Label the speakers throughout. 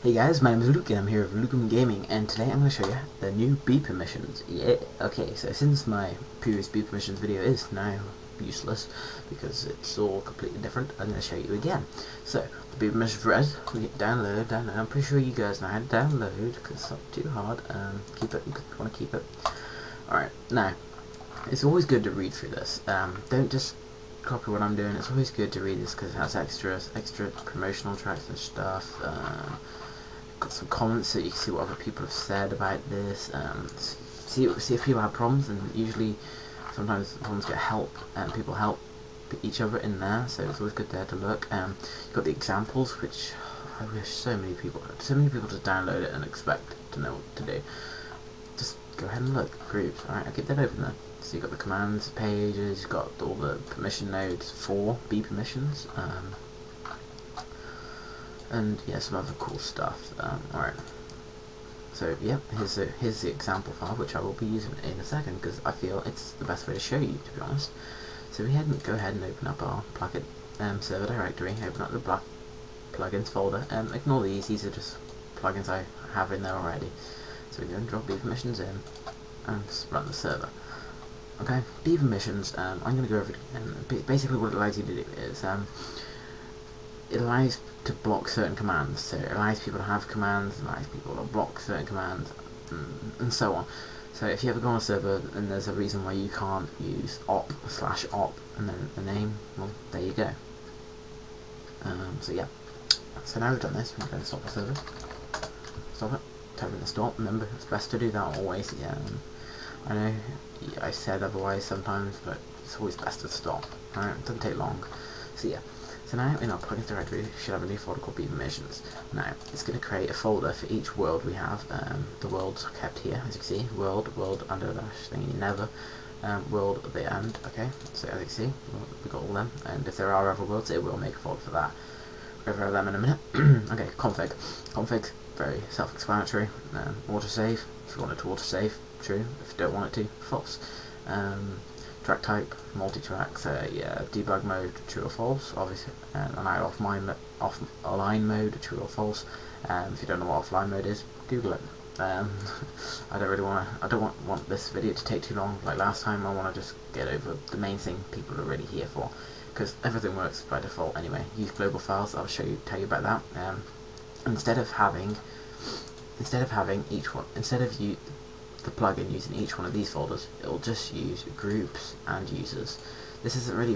Speaker 1: Hey guys, my name is Luke and I'm here with Luke Gaming, and today I'm going to show you the new bPermissions. Yeah, okay, so since my previous bPermissions video is now useless because it's all completely different, I'm going to show you again. So, the bPermissions for us, we hit download, I'm pretty sure you guys know how to download because it's not too hard. Keep it, you want to keep it. Alright, now, it's always good to read through this. Don't just copy what I'm doing, it's always good to read this because it has extra promotional tracks and stuff. Got some comments so you can see what other people have said about this. See if people have problems, and usually sometimes problems get help and people help each other in there, so it's always good there to look. You've got the examples, which I wish so many people to download it and expect to know what to do. Just go ahead and look. Groups. Alright, I'll keep that open there. So you've got the commands pages, you've got all the permission nodes for bPermissions. And yeah, some other cool stuff. Alright, so yeah, here's the example file, which I will be using in a second because I feel it's the best way to show you, to be honest. So we go ahead and open up our Bukkit server directory, open up the plugins folder, and ignore these are just plugins I have in there already. So we go and drop bPermissions in and run the server. Okay, bPermissions, I'm going to go over it again. Basically what it allows you to do is it allows to block certain commands, so it allows people to have commands, it allows people to block certain commands, and so on. So if you ever go on a server and there's a reason why you can't use op/op and then the name, well, there you go. So yeah, so now we've done this, we're going to stop the server. Stop it. Tell them to stop. Remember, it's best to do that always. Yeah, I know I said otherwise sometimes, but it's always best to stop. Alright, it doesn't take long. So yeah. So now in our plugins directory, we should have a new folder called bPermissions. Now, it's going to create a folder for each world we have. The worlds are kept here, as you can see. World, under dash thingy, never. World at the end, okay. So as you can see, we've got all them. And if there are other worlds, it will make a folder for that. We'll go over them in a minute. Okay, config. Config, very self-explanatory. Autosave, if you want it to autosave, true. If you don't want it to, false. Track type, multi-track, yeah, debug mode, true or false, obviously, and offline mode, true or false. If you don't know what offline mode is, Google it. I don't want this video to take too long like last time. I want to just get over the main thing people are really here for, because everything works by default anyway. Use global files. I'll tell you about that. Instead of having the plugin using each one of these folders, it will just use groups and users. This isn't really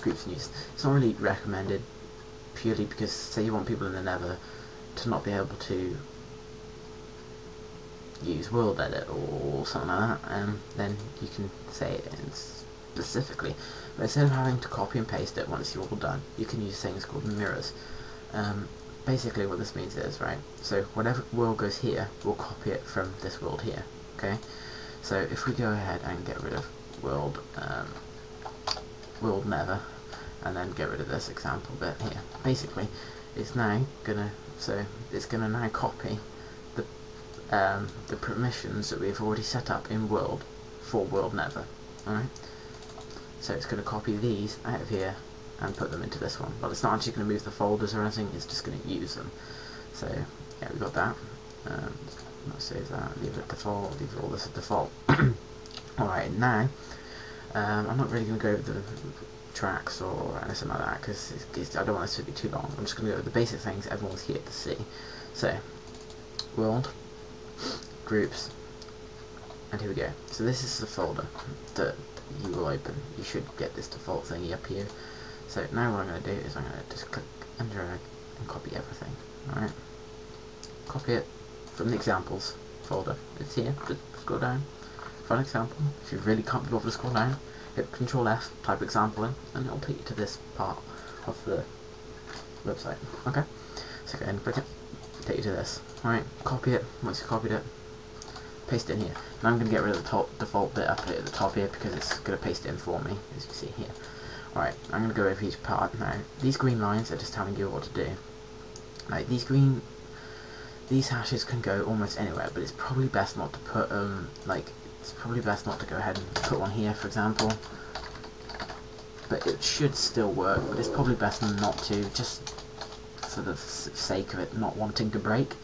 Speaker 1: groups and users. It's not really recommended purely because, say you want people in the Nether to not be able to use world edit or something like that, then you can say it specifically. But instead of having to copy and paste it once you're all done, you can use things called mirrors. Basically what this means is, right, so whatever world goes here, we'll copy it from this world here, okay? So if we go ahead and get rid of world never, and then get rid of this example bit here, basically it's now gonna now copy the permissions that we've already set up in world for world never. Alright, so it's gonna copy these out of here and put them into this one. But it's not actually going to move the folders or anything, it's just going to use them. So yeah, we got that. Let's save that, leave it default, leave all this at default. Alright, now I'm not really going to go over the tracks or anything like that because I don't want this to be too long. I'm just going to go over the basic things everyone's here to see. So world, groups, and here we go. So this is the folder that you will open. You should get this default thingy up here. So now what I'm going to do is I'm going to just click and drag and copy everything. Alright, copy it from the examples folder. It's here, just scroll down, find example. If you really can't be bothered to scroll down, hit Control F, type example in, and it'll take you to this part of the website. Okay, so go ahead and click it, take you to this. Alright, copy it. Once you've copied it, paste it in here. Now I'm going to get rid of the default bit, I put it at the top here because it's going to paste it in for me, as you can see here. Alright, I'm going to go over each part now. These green lines are just telling you what to do. Now, these hashes can go almost anywhere, but it's probably best not to put it's probably best not to go ahead and put one here, for example. But it should still work, but it's probably best not to, just for the sake of it not wanting to break.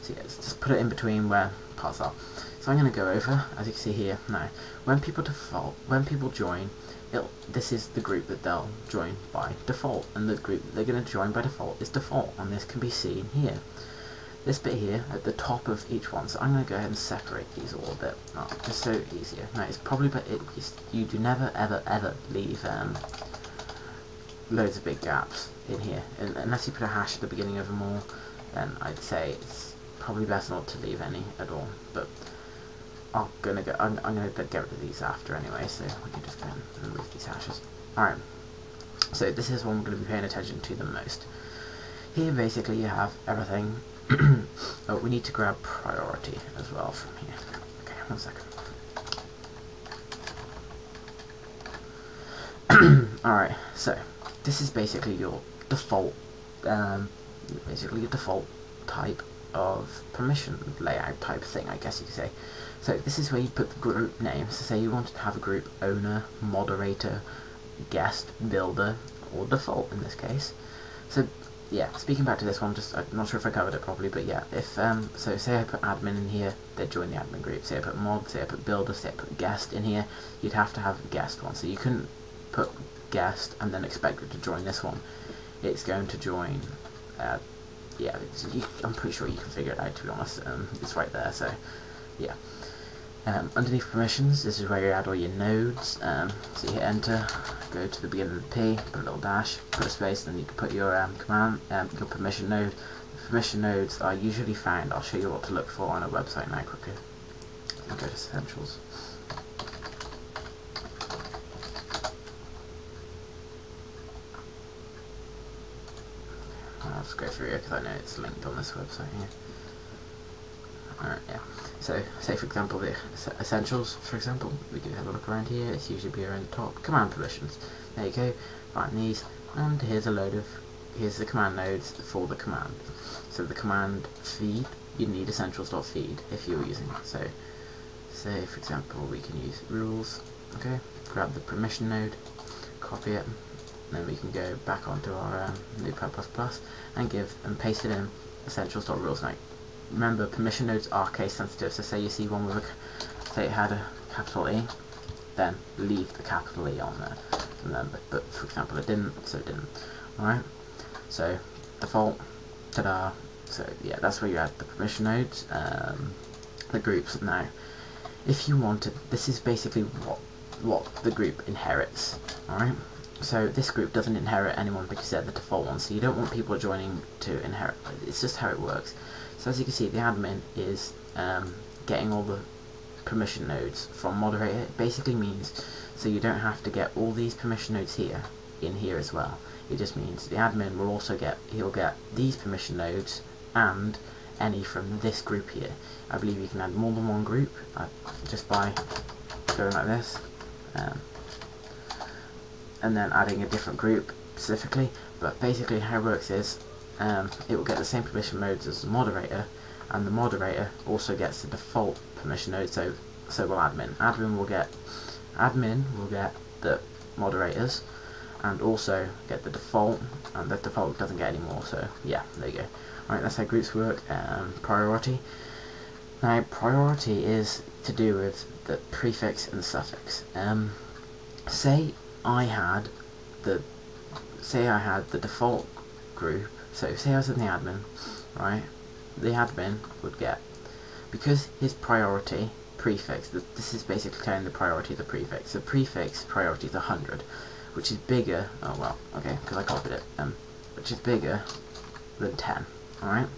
Speaker 1: So yeah, just put it in between where parts are. So I'm going to go over, as you can see here, now, when people join, this is the group that they'll join by default, and the group that they're going to join by default is default, and this can be seen here. This bit here at the top of each one, so I'm going to go ahead and separate these all a bit, just so easier. Now it's probably, you do never ever leave loads of big gaps in here, unless you put a hash at the beginning of them all. Then I'd say it's probably best not to leave any at all. But I'm gonna get rid of these after anyway, so we can just go and remove these hashes. Alright, so this is what I'm going to be paying attention to the most. Here basically you have everything. Oh, we need to grab priority as well from here. Okay, 1 second. Alright, so this is basically your default, type of permission layout type thing, I guess you could say. So this is where you put the group names. So say you wanted to have a group owner, moderator, guest, builder, or default in this case. So yeah, speaking back to this one, I'm not sure if I covered it properly, but yeah, if so say I put admin in here, they'd join the admin group. Say I put mod, say I put builder, say I put guest in here, you'd have to have a guest one. So you couldn't put guest and then expect it to join this one. It's going to join, yeah, I'm pretty sure you can figure it out, to be honest. It's right there, so yeah. Underneath permissions, this is where you add all your nodes. So you hit enter, go to the beginning of the P, put a little dash, put a space, then you can put your your permission node. The permission nodes are usually found, I'll show you what to look for on a website now quickly. I'll go to Essentials. I'll just go through here because I know it's linked on this website here. Alright, yeah. So, say for example the Essentials, for example, we can have a look around here, it's usually be around the top. Command permissions. There you go, find these, and here's the command nodes for the command. So the command feed, you need essentials.feed if you're using it. So, say for example we can use rules, okay, grab the permission node, copy it, then we can go back onto our Notepad++ and paste it in essentials.rules. Now, remember, permission nodes are case sensitive, so say you see one with say it had a capital E, then leave the capital E on there. Remember, but for example it didn't, so it didn't. Alright, so default, ta-da. So yeah, that's where you add the permission nodes, the groups. Now, if you wanted, this is basically what the group inherits. Alright. So this group doesn't inherit anyone because they're the default one, so you don't want people joining to inherit. It's just how it works. So as you can see, the admin is getting all the permission nodes from moderator. It basically means, so you don't have to get all these permission nodes here in here as well. It just means the admin will also he'll get these permission nodes and any from this group here. I believe you can add more than one group just by going like this. And then adding a different group specifically, but basically how it works is it will get the same permission nodes as the moderator, and the moderator also gets the default permission node, so will admin. Admin will get the moderators and also get the default, and the default doesn't get any more, so yeah, there you go. Alright, that's how groups work. Priority. Now priority is to do with the prefix and suffix. Say I had the default group, so say I was in the admin, right, the admin would get, because his priority prefix, this is basically telling the priority of the prefix. The prefix priority is 100, which is bigger, oh well, okay, because I copied it, which is bigger than 10, alright,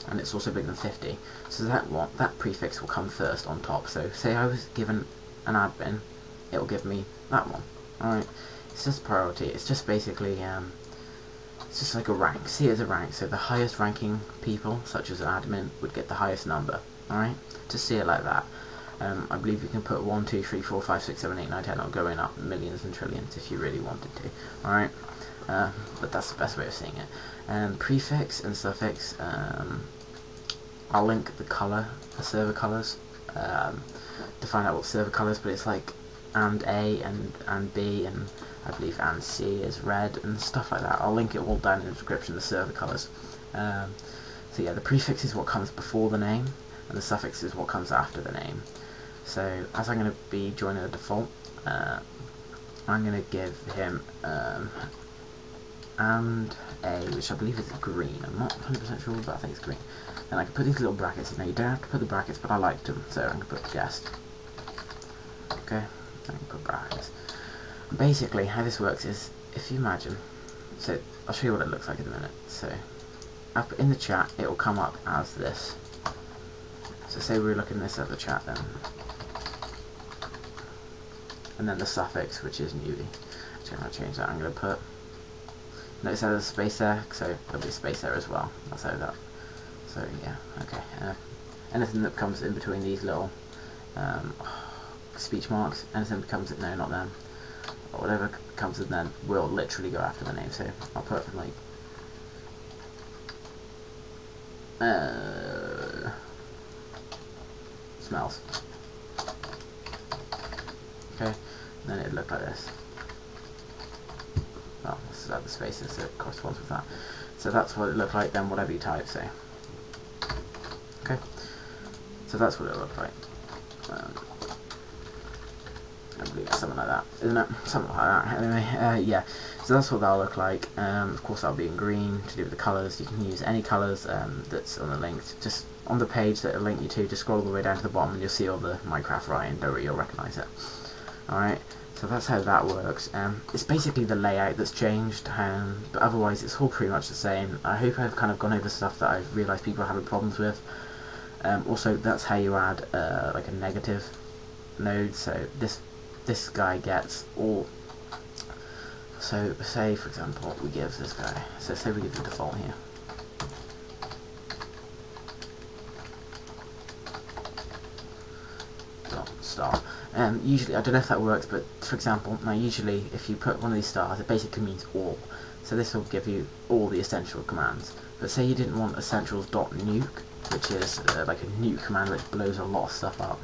Speaker 1: and it's also bigger than 50, so that prefix will come first on top. So say I was given an admin, it will give me that one. Alright, it's just priority. It's just basically, it's just like a rank. See it as a rank. So the highest ranking people, such as an admin, would get the highest number. Alright, just see it like that. I believe you can put 1, 2, 3, 4, 5, 6, 7, 8, 9, 10, or going up millions and trillions if you really wanted to. Alright, but that's the best way of seeing it. Prefix and suffix, I'll link the server colors, to find out what server colors, but it's like and A and B and I believe and C is red and stuff like that. I'll link it all down in the description, the server colours. So yeah, the prefix is what comes before the name and the suffix is what comes after the name. So as I'm going to be joining the default, I'm going to give him and A, which I believe is green. I'm not 100% sure, but I think it's green. And I can put these little brackets in there. You don't have to put the brackets, but I liked them, so I'm going to put guest. Okay, I can put brackets. Basically, how this works is, if you imagine, so I'll show you what it looks like in a minute. So up in the chat, it will come up as this. So say we're looking this at the chat then. And then the suffix, which is newly. Actually, I'm going to change that. I'm going to put, notice there's a space there, so there'll be a space there as well. I'll say that. So yeah, okay. Anything that comes in between these little speech marks, anything that comes in, no, not them, or whatever comes in then will literally go after the name. So I'll put like smells. Okay, and then it'd look like this. Well, this is how the spaces, so it corresponds with that. So that's what it looked like then, whatever you type, say. Okay, so that's what it looked like. I believe it's something like that, isn't it? Something like that. Anyway, yeah. So that's what that'll look like. Of course, that'll be in green to do with the colours. You can use any colours that's on the link. Just on the page that it'll link you to, just scroll all the way down to the bottom and you'll see all the Minecraft writing. Don't worry, you'll recognise it. Alright, so that's how that works. It's basically the layout that's changed, but otherwise it's all pretty much the same. I hope I've kind of gone over stuff that I've realised people are having problems with. Also, that's how you add like a negative node. So this guy gets all. So say for example we give this guy. So say we give the default here. Star. Usually, I don't know if that works, but for example, now usually if you put one of these stars, it basically means all. So this will give you all the essential commands. But say you didn't want essentials.nuke, which is like a nuke command which blows a lot of stuff up.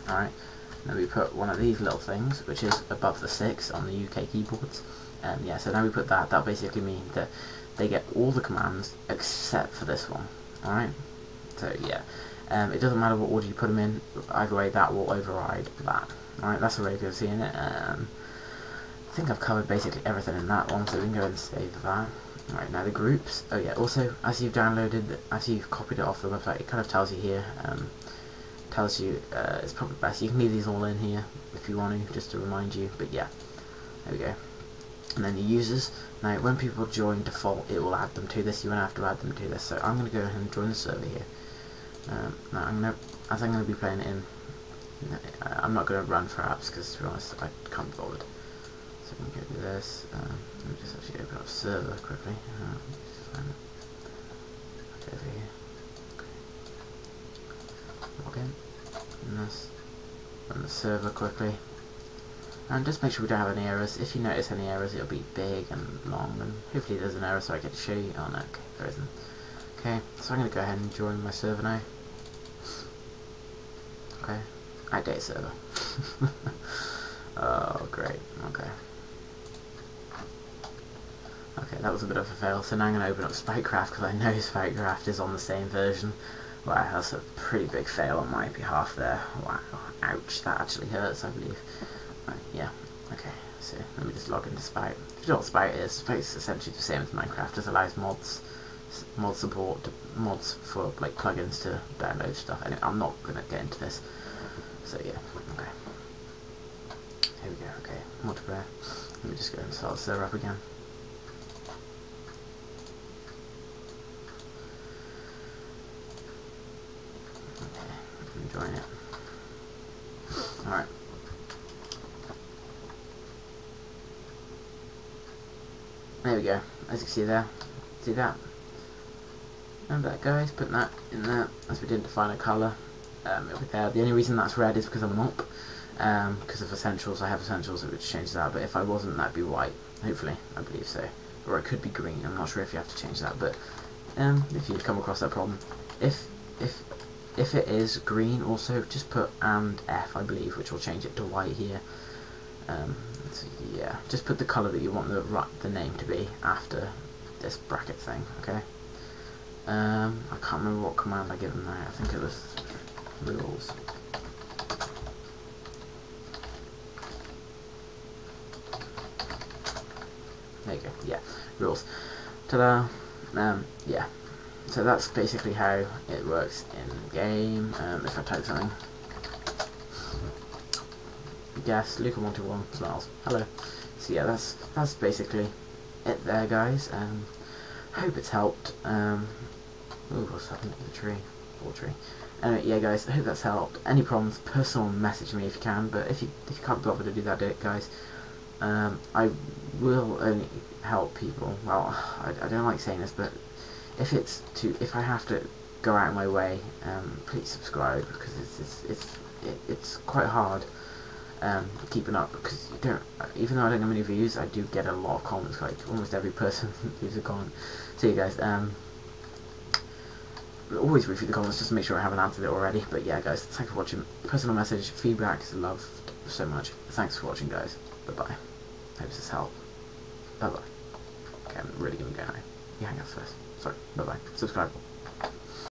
Speaker 1: Alright, then we put one of these little things, which is above the 6 on the UK keyboards. Yeah, so now we put that. That basically means that they get all the commands except for this one. Alright, so yeah, it doesn't matter what order you put them in, either way that will override that. Alright, that's a way of seeing it. I think I've covered basically everything in that one, so we can go and save that. Alright, now the groups. Oh yeah, also as you've downloaded, as you've copied it off the website, it kind of tells you here, tells you it's probably best. You can leave these all in here if you want to, just to remind you, but yeah, there we go. And then the users. Now when people join default, it will add them to this. You won't have to add them to this. So I'm going to go ahead and join the server here. Now as I'm going to be playing it in, I'm not going to run for apps because to be honest I can't be bothered. So we can go do this. Let me just actually open up server quickly. Over here. Okay. Log in. And this. Run the server quickly. And just make sure we don't have any errors. If you notice any errors, it'll be big and long, and hopefully there's an error so I get to show you. Oh no, okay, there isn't. Okay, so I'm going to go ahead and join my server now. Okay, outdate server. Oh, great, okay. Okay, that was a bit of a fail, so now I'm going to open up Spoutcraft because I know Spoutcraft is on the same version. Wow, that's a pretty big fail on my behalf there. Wow, ouch, that actually hurts, I believe. Right, yeah, okay, so let me just log into Spout. If you don't know what Spout is essentially the same as Minecraft. It allows mod support, mods for like plugins to download stuff. Anyway, I'm not going to get into this. So yeah, okay. Here we go, okay, multiplayer. Let me just go and start the server up again. Okay, I'm enjoying it. Alright. There we go, as you can see there. See that? Remember that, guys? Putting that in there, as we didn't define a colour. It'll be there. The only reason that's red is because I'm an op. Because of essentials, I have essentials which change that, but if I wasn't, that'd be white. Hopefully, I believe so. Or it could be green, I'm not sure if you have to change that, but if you come across that problem. If it is green, also just put and F, I believe, which will change it to white here. So yeah, just put the colour that you want the name to be after this bracket thing. Okay. I can't remember what command I gave them there. I think it was rules. There you go. Yeah, rules. Ta-da. Yeah. So that's basically how it works in game. If I type something, yes, Luca121 smiles. Hello. So yeah, that's basically it there, guys. Hope it's helped. Ooh, what's happening to the tree? Poor tree. Anyway, yeah, guys, I hope that's helped. Any problems, personal message me if you can. But if you can't bother to do that, do it, guys. I will only help people. Well, I don't like saying this, but if I have to go out of my way, please subscribe, because it's quite hard keeping up, because you don't. Even though I don't get many views, I do get a lot of comments. Like almost every person leaves a comment. So you guys, always read through the comments just to make sure I haven't answered it already. But yeah, guys, thanks for watching. Personal message, feedback is loved so much. Thanks for watching, guys. Bye bye. Hope this helped. Bye bye. Okay, I'm really gonna go now. You hang up first. Sorry. Bye bye. Subscribe.